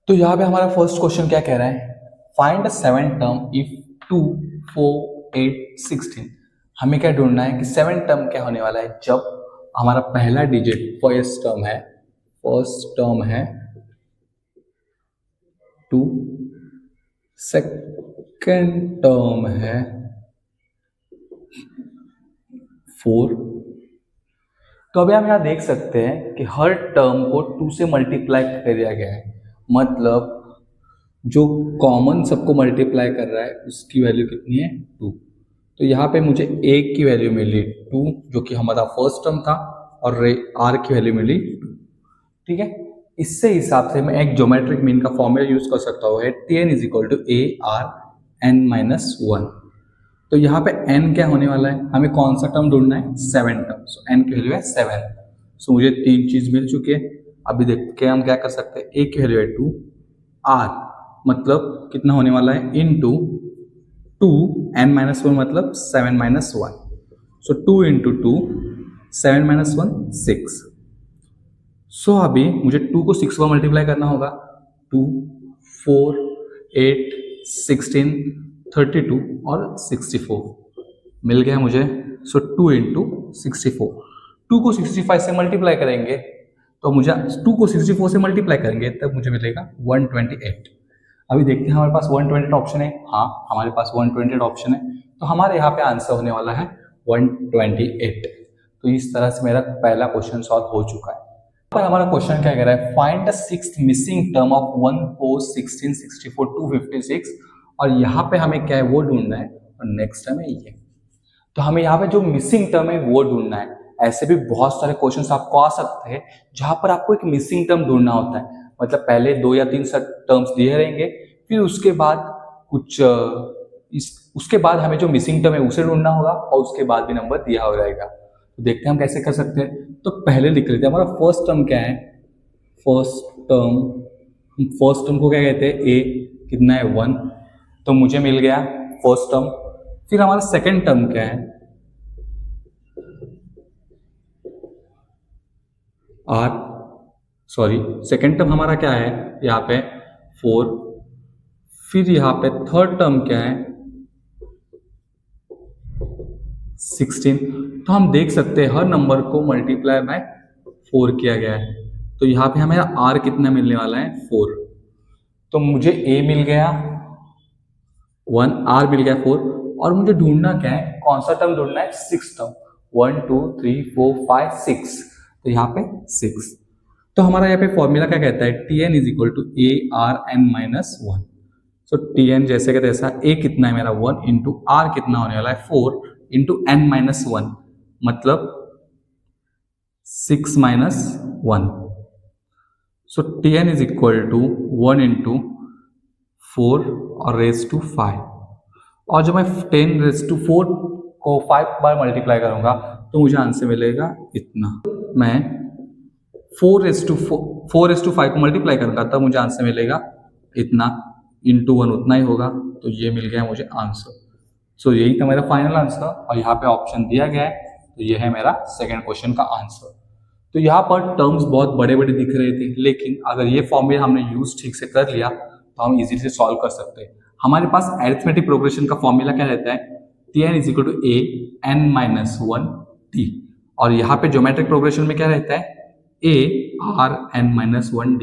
तो यहाँ पे हमारा फर्स्ट क्वेश्चन क्या कह रहा है, फाइंड सेवन टर्म इफ 2, 4, 8, 16। हमें क्या ढूंढना है कि सेवन टर्म क्या होने वाला है जब हमारा पहला डिजिट फर्स्ट टर्म है 2, सेकंड टर्म है 4। तो अभी हम यहाँ देख सकते हैं कि हर टर्म को 2 से मल्टीप्लाई कर दिया गया है, मतलब जो कॉमन सबको मल्टीप्लाई कर रहा है उसकी वैल्यू कितनी है 2। तो यहाँ पे मुझे a की वैल्यू मिली 2 जो कि हमारा फर्स्ट टर्म था, और r की वैल्यू मिली 2। ठीक है, इससे हिसाब से मैं एक ज्योमेट्रिक मीन का फॉर्मूला यूज कर सकता हूँ, Tn = a r n-1। तो यहाँ पे n क्या होने वाला है, हमें कौन सा टर्म ढूंढना है, 7 टर्म। सो n की वैल्यू है 7। सो मुझे 3 चीज मिल चुकी है। अभी देख के हम क्या कर सकते हैं, a की वैल्यू है 2, r मतलब कितना होने वाला है, इंटू 2 n-1 मतलब 7 - 1। सो 2 × 2 7 - 1 6। सो अभी मुझे 2 को 6 बार मल्टीप्लाई करना होगा। 2, 4, 8, 16, 32 और 64 मिल गया मुझे। सो 2 × 64, 2 को 65 से मल्टीप्लाई करेंगे तो मुझे 2 को 64 से मल्टीप्लाई करेंगे तब मुझे मिलेगा 128। अभी देखते हैं हमारे पास 128 ऑप्शन है। हाँ, हमारे पास 128 ऑप्शन है, तो हमारे यहाँ पे आंसर होने वाला है 128। तो इस तरह से मेरा पहला क्वेश्चन सॉल्व हो चुका है। पर हमारा क्वेश्चन क्या कह रहा है, find the sixth missing term of 1, 4, 16, 64, 256। और यहाँ पे हमें क्या है वो ढूंढना है, और नेक्स्ट टर्म है ये। तो हमें यहाँ पे जो मिसिंग टर्म है वो ढूंढना है। ऐसे भी बहुत सारे क्वेश्चंस आपको आ सकते हैं जहां पर आपको एक मिसिंग टर्म ढूंढना होता है, मतलब पहले 2 या 3 टर्म्स दिए रहेंगे, फिर उसके बाद उसके बाद हमें जो मिसिंग टर्म है उसे ढूंढना होगा, और उसके बाद भी नंबर दिया हो रहेगा। तो देखते हैं हम कैसे कर सकते हैं। तो पहले लिख लेते हैं हमारा फर्स्ट टर्म क्या है। फर्स्ट टर्म को क्या कहते हैं, a कितना है 1। तो मुझे मिल गया फर्स्ट टर्म। फिर हमारा सेकंड टर्म क्या है, सेकंड टर्म हमारा क्या है यहाँ पे 4। फिर यहाँ पे थर्ड टर्म क्या है 16। तो हम देख सकते हैं हर नंबर को मल्टीप्लाई बाय 4 किया गया है। तो यहाँ पे हमें r कितना मिलने वाला है 4। तो मुझे a मिल गया 1, r मिल गया 4, और मुझे ढूंढना क्या है, कौन सा टर्म ढूंढना है, 6 टर्म। 1, 2, 3, 4, 5, 6। तो यहाँ पे 6। तो हमारा यहाँ पे फॉर्मूला क्या कहता है, Tn = a/r(n-1)। सो Tn जैसे का तैसा, a कितना है मेरा 1 इंटू r कितना होने वाला है 4 इंटू n-1 मतलब 6 - 1। सो Tn = 1 इंटू 4 और रेज टू 5। और जब मैं 10⁻4 को 5 बार मल्टीप्लाई करूंगा तो मुझे आंसर मिलेगा इतना। मैं 4⁻5 को मल्टीप्लाई करूंगा तब मुझे आंसर मिलेगा इतना, इंटू 1 उतना ही होगा। तो ये मिल गया मुझे आंसर। सो यही था मेरा फाइनल आंसर, और यहाँ पे ऑप्शन दिया गया है। तो ये है मेरा सेकंड क्वेश्चन का आंसर। तो यहाँ पर टर्म्स बहुत बड़े बड़े दिख रहे थे, लेकिन अगर ये फॉर्मूला हमने यूज ठीक से कर लिया तो हम इजीली से सॉल्व कर सकते हैं। हमारे पास अरिथमेटिक प्रोग्रेशन का फॉर्मूला क्या रहता है, Tn = a(n-1)t। और यहाँ पे ज्योमेट्रिक प्रोग्रेशन में क्या रहता है, a(r(n-1)d।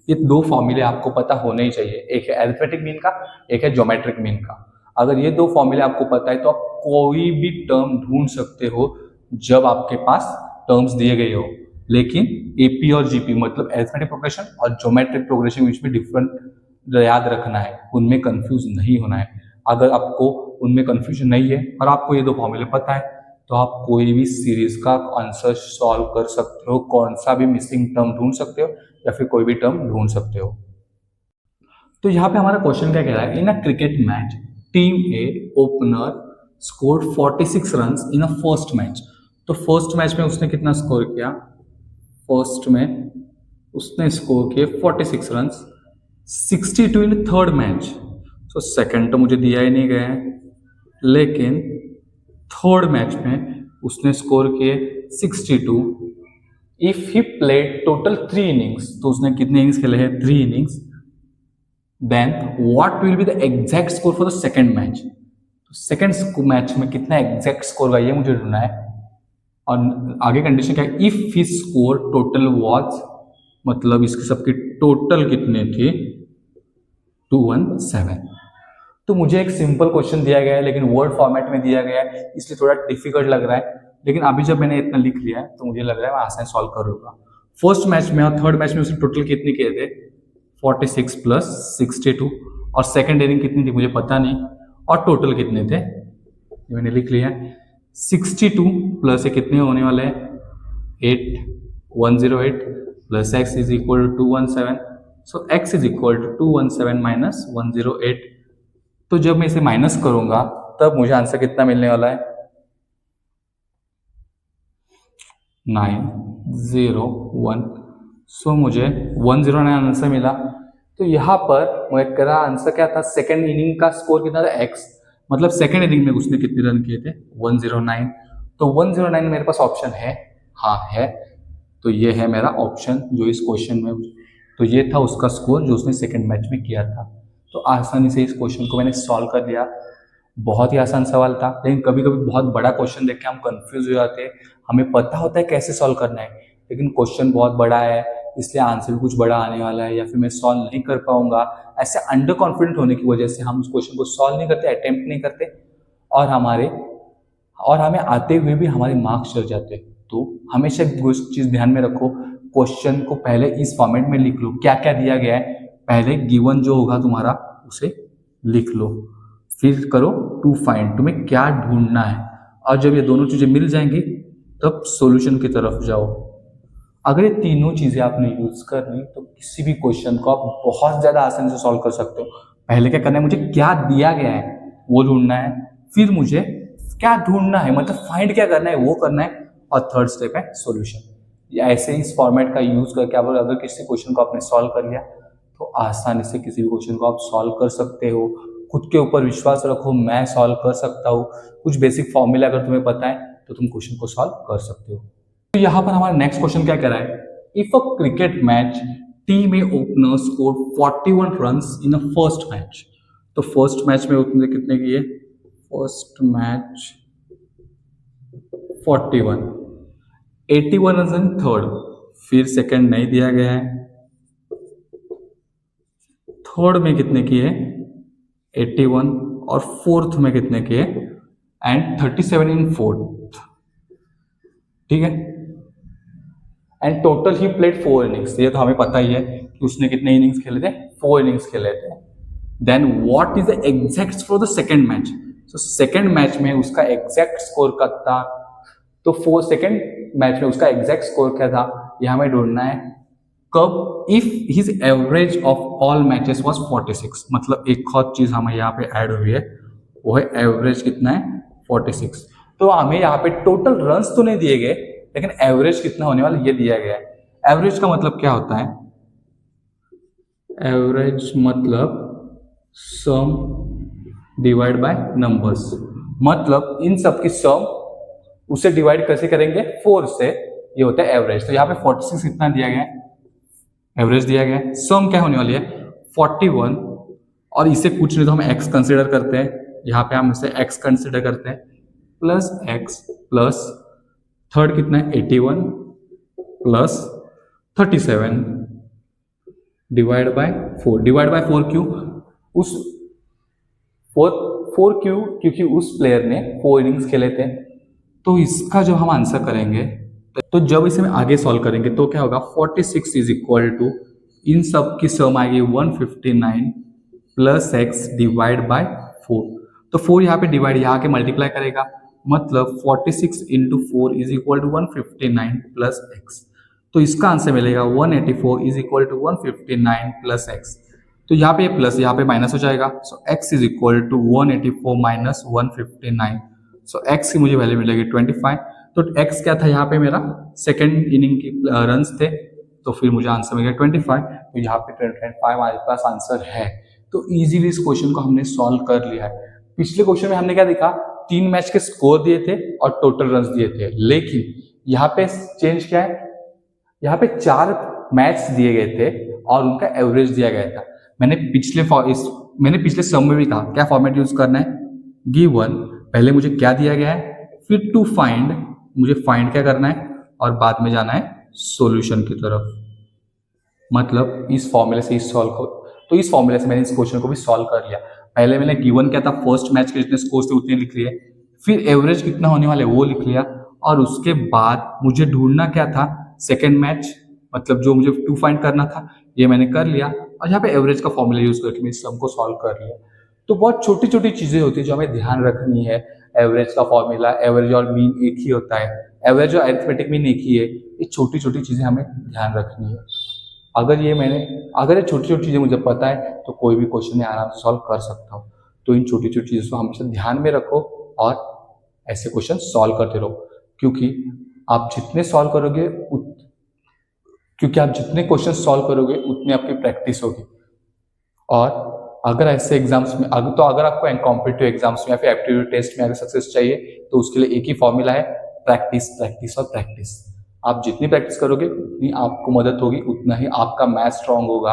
ये दो फॉर्मूले आपको पता होने ही चाहिए, एक है अरिथमेटिक मीन का, एक है ज्योमेट्रिक मीन का। अगर ये दो फॉर्मूले आपको पता है तो आप कोई भी टर्म ढूंढ सकते हो जब आपके पास टर्म्स दिए गए हो। लेकिन एपी और जीपी मतलब अरिथमेटिक प्रोग्रेशन और ज्योमेट्रिक प्रोग्रेशन के बीच में डिफरेंट याद रखना है, उनमें कंफ्यूज नहीं होना है। अगर आपको उनमें कंफ्यूजन नहीं है और आपको ये दो फॉर्मूले पता है तो आप कोई भी सीरीज का आंसर सॉल्व कर सकते हो, कौन सा भी मिसिंग टर्म ढूंढ सकते हो या फिर कोई भी टर्म ढूंढ सकते हो। तो यहाँ पे हमारा क्वेश्चन क्या कह रहा है, in a cricket match team a opener scored 46 runs in a first match. तो फर्स्ट मैच में उसने कितना स्कोर किया, फर्स्ट में उसने स्कोर किए 46 runs, 62 in third match. So second तो मुझे दिया ही नहीं गया है, लेकिन थर्ड मैच में उसने स्कोर किए 62। If he played total 3 innings, तो उसने कितने इनिंग्स खेले हैं, 3 innings, then what will be the exact score for the second match. तो सेकंड मैच में कितना एग्जैक्ट स्कोर का ये मुझे ढूंढना है। और आगे कंडीशन क्या है, if his score total was, मतलब इसकी सबकी टोटल कितने थे 217। तो मुझे एक सिंपल क्वेश्चन दिया गया है लेकिन वर्ड फॉर्मेट में दिया गया है, इसलिए थोड़ा डिफिकल्ट लग रहा है, लेकिन अभी जब मैंने इतना लिख लिया है तो मुझे लग रहा है मैं आसानी सॉल्व कर लूंगा। फर्स्ट मैच में और थर्ड मैच में उसने टोटल कितने किए थे 46 प्लस 62, और सेकेंड इनिंग कितनी थी मुझे पता नहीं, और टोटल कितने थे ये मैंने लिख लिया 62 प्लस ये कितने होने वाले हैं 108 plus x is equal to 217, so x is equal to 217 minus 108। तो जब मैं इसे माइनस करूंगा तब मुझे आंसर कितना मिलने वाला है 901। सो मुझे 109 आंसर मिला। तो यहाँ पर मेरा आंसर क्या था, सेकेंड इनिंग का स्कोर कितना था x, मतलब सेकेंड इनिंग में उसने कितने रन किए थे 109। तो 109 मेरे पास ऑप्शन है, हाँ है, तो ये है मेरा ऑप्शन जो इस क्वेश्चन में, तो ये था उसका स्कोर जो उसने सेकेंड मैच में किया था। तो आसानी से इस क्वेश्चन को मैंने सॉल्व कर लिया। बहुत ही आसान सवाल था, लेकिन कभी कभी बहुत बड़ा क्वेश्चन देख के हम कंफ्यूज हो जाते हैं, हमें पता होता है कैसे सॉल्व करना है लेकिन क्वेश्चन बहुत बड़ा है इसलिए आंसर भी कुछ बड़ा आने वाला है या फिर मैं सॉल्व नहीं कर पाऊंगा, ऐसे अंडर कॉन्फिडेंट होने की वजह से हम उस क्वेश्चन को सॉल्व नहीं करते, अटेम्प्ट नहीं करते, और हमें आते हुए भी हमारे मार्क्स चल जाते हैं। तो हमेशा एक चीज ध्यान में रखो, क्वेश्चन को पहले इस फॉर्मेट में लिख लो, क्या क्या दिया गया है पहले गिवन जो होगा तुम्हारा उसे लिख लो, फिर करो टू फाइंड, तुम्हें क्या ढूंढना है, और जब ये दोनों चीजें मिल जाएंगी तब सॉल्यूशन की तरफ जाओ। अगर ये तीनों चीजें आपने यूज कर ली तो किसी भी क्वेश्चन को आप बहुत ज्यादा आसानी से सॉल्व कर सकते हो। पहले क्या करना है, मुझे क्या दिया गया है वो ढूंढना है, फिर मुझे क्या ढूंढना है मतलब फाइंड क्या करना है वो करना है, और थर्ड स्टेप है सॉल्यूशन। ऐसे ही इस फॉर्मेट का यूज करके आप अगर किसी क्वेश्चन को आपने सॉल्व कर लिया तो आसानी से किसी भी क्वेश्चन को आप सॉल्व कर सकते हो। खुद के ऊपर विश्वास रखो, मैं सॉल्व कर सकता हूँ, कुछ बेसिक फॉर्मूला अगर तुम्हें पता है तो तुम क्वेश्चन को सॉल्व कर सकते हो। तो यहाँ पर हमारा नेक्स्ट क्वेश्चन क्या कह रहा है, if a cricket match team a opener score 41 runs in a first match. तो फर्स्ट मैच में उसने कितने किए, first match 41, 81 run in third, फिर सेकंड नहीं दिया गया है, थर्ड में कितने किए 81, और फोर्थ में कितने किए एंड 37 इन फोर्थ, ठीक है, and total he played 4 innings. ये तो हमें पता ही है कि उसने कितने इनिंग्स खेले थे, 4 इनिंग्स खेले थे। Then what is the exact for the second match. So second match में उसका एग्जैक्ट स्कोर का था, तो सेकंड मैच में उसका एग्जैक्ट स्कोर क्या था यह हमें ढूंढना है। कब, if his average of all matches was 46, मतलब एक और चीज हमें यहाँ पे ऐड हुई है वो है एवरेज कितना है 46। तो हमें यहाँ पे टोटल रन्स तो नहीं दिए गए लेकिन एवरेज कितना होने वाला ये दिया गया है। एवरेज का मतलब क्या होता है, एवरेज मतलब सम डिवाइड बाय नंबर्स, मतलब इन सब की सम उसे डिवाइड कैसे करेंगे 4 से, ये होता है एवरेज। तो यहाँ पे 46 कितना दिया गया है, एवरेज दिया गया है। सम क्या होने वाली है 41, और इसे कुछ नहीं तो हम x कंसिडर करते हैं, यहाँ पे हम इसे x कंसिडर करते हैं, प्लस x प्लस थर्ड कितना है 81 plus 37 divide by 4। Divide by 4 क्यों, उस 4 क्यों, क्योंकि उस प्लेयर ने 4 इनिंग्स खेले थे। तो इसका जो हम आंसर करेंगे, तो जब इसे हम आगे सॉल्व करेंगे तो क्या होगा 46 इज इक्वल टू, इन सब की सम आएगी 159 प्लस x डिवाइड बाय 4। तो 4 यहाँ पे डिवाइड यहाँ के मल्टीप्लाई करेगा, मतलब 46 into 4 is equal to 159 plus x। तो इसका आंसर मिलेगा 184 is equal to 159 plus x। तो यहाँ पे प्लस यहाँ पे माइनस हो जाएगा, so x is equal to 184 minus 159। So x की मुझे वैल्यू मिलेगी 25। तो x क्या था यहाँ पे मेरा सेकेंड इनिंग की रन्स थे, तो फिर मुझे आंसर मिल गया 25। तो यहाँ पे 25 हमारे पास आंसर है। तो इजीली इस क्वेश्चन को हमने सॉल्व कर लिया है। पिछले क्वेश्चन में हमने क्या देखा, 3 मैच के स्कोर दिए थे और टोटल रन्स दिए थे, लेकिन यहाँ पे चेंज क्या है, यहाँ पे 4 मैच दिए गए थे और उनका एवरेज दिया गया था। मैंने पिछले सम में भी कहा क्या फॉर्मेट यूज करना है, गिवन, पहले मुझे क्या दिया गया है, फिर टू फाइंड, मुझे फाइंड क्या करना है और बाद में जाना है सॉल्यूशन की तरफ। मतलब इस फॉर्मूले से इस सॉल्व को, तो इस फॉर्मूले से मैंने इस क्वेश्चन को भी सॉल्व कर लिया। पहले मैंने गिवन क्या था, फर्स्ट मैच के जितने स्कोर थे उतने लिख लिए, फिर एवरेज कितना होने वाले वो लिख लिया, और उसके बाद मुझे ढूंढना क्या था, सेकेंड मैच, मतलब जो मुझे टू फाइंड करना था ये मैंने कर लिया, और यहाँ पे एवरेज का फॉर्मूला यूज करके मैं इस सम को सॉल्व कर लिया। तो बहुत छोटी छोटी चीजें होती है जो हमें ध्यान रखनी है। एवरेज का फॉर्मूला, एवरेज और मीन एक ही होता है, एवरेज और अरिथमेटिक मीन एक ही है, ये छोटी छोटी चीजें हमें ध्यान रखनी है। अगर ये छोटी छोटी चीजें मुझे पता है तो कोई भी क्वेश्चन में आराम से सॉल्व कर सकता हूँ। तो इन छोटी छोटी चीजों को हमेशा ध्यान में रखो और ऐसे क्वेश्चन सॉल्व करते रहो, क्योंकि आप जितने सॉल्व करोगे क्योंकि आप जितने क्वेश्चन सॉल्व करोगे उतनी आपकी प्रैक्टिस होगी। और अगर ऐसे एग्जाम्स में अगर आपको कॉम्पिटिटिव एग्जाम्स में या फिर एप्टीट्यूड टेस्ट में अगर सक्सेस चाहिए तो उसके लिए एक ही फॉर्मूला है, प्रैक्टिस प्रैक्टिस और प्रैक्टिस। आप जितनी प्रैक्टिस करोगे उतनी आपको मदद होगी, उतना ही आपका मैथ स्ट्रांग होगा,